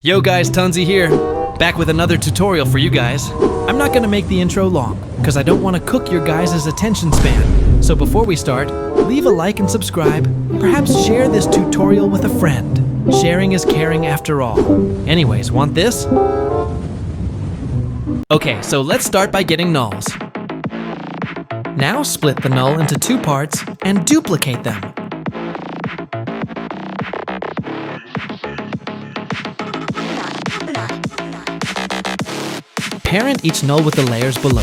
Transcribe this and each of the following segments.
Yo guys, Tunzi here, back with another tutorial for you guys. I'm not gonna make the intro long, because I don't want to cook your guys' attention span. So before we start, leave a like and subscribe. Perhaps share this tutorial with a friend. Sharing is caring after all. Anyways, want this? Okay, so let's start by getting nulls. Now split the null into two parts and duplicate them. Parent each null with the layers below.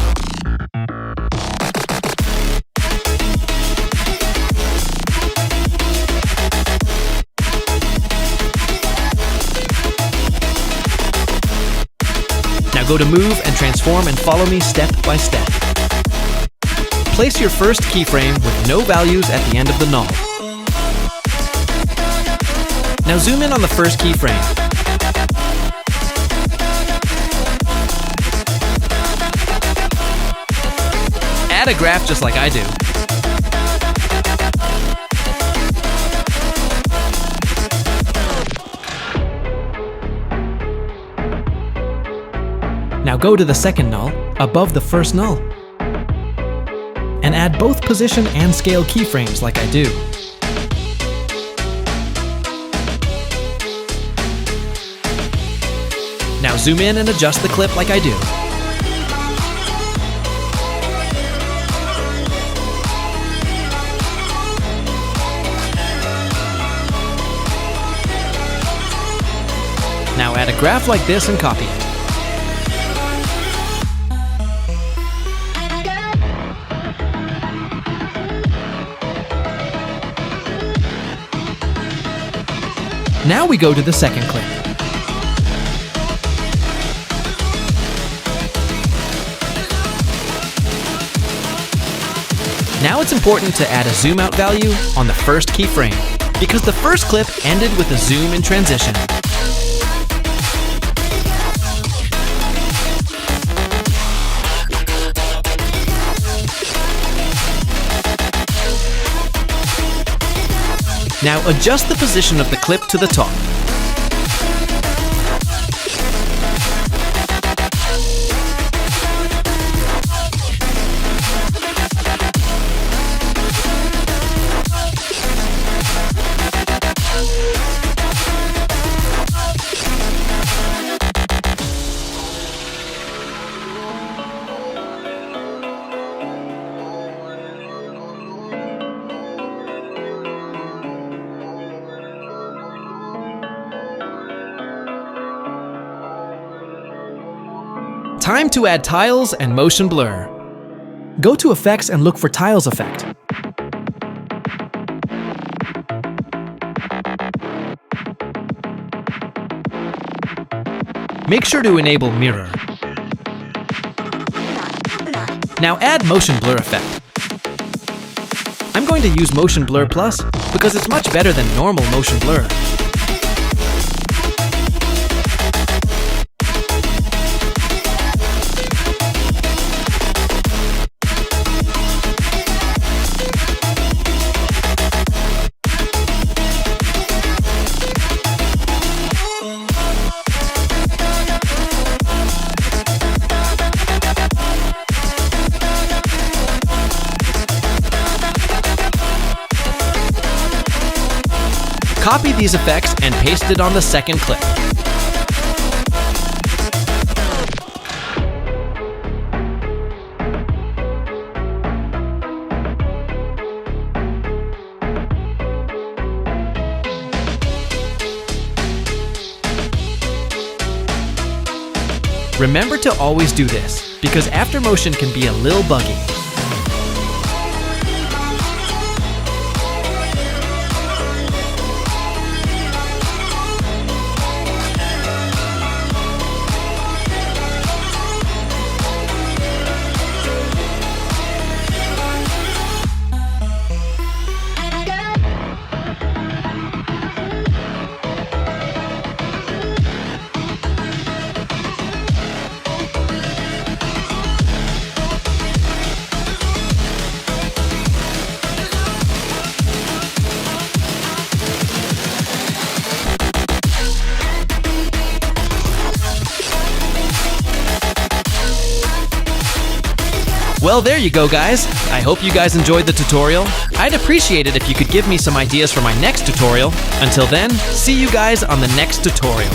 Now go to Move and Transform and follow me step by step. Place your first keyframe with no values at the end of the null. Now zoom in on the first keyframe. Add a graph just like I do. Now go to the second null, above the first null, and add both position and scale keyframes like I do. Now zoom in and adjust the clip like I do. Now add a graph like this and copy it. Now we go to the second clip. Now it's important to add a zoom out value on the first keyframe, because the first clip ended with a zoom in transition. Now adjust the position of the clip to the top. Time to add tiles and motion blur. Go to Effects and look for Tiles effect. Make sure to enable mirror. Now add motion blur effect. I'm going to use Motion Blur Plus because it's much better than normal motion blur. Copy these effects and paste it on the second clip. Remember to always do this, because after motion can be a little buggy. Well, there you go, guys. I hope you guys enjoyed the tutorial. I'd appreciate it if you could give me some ideas for my next tutorial. Until then, see you guys on the next tutorial.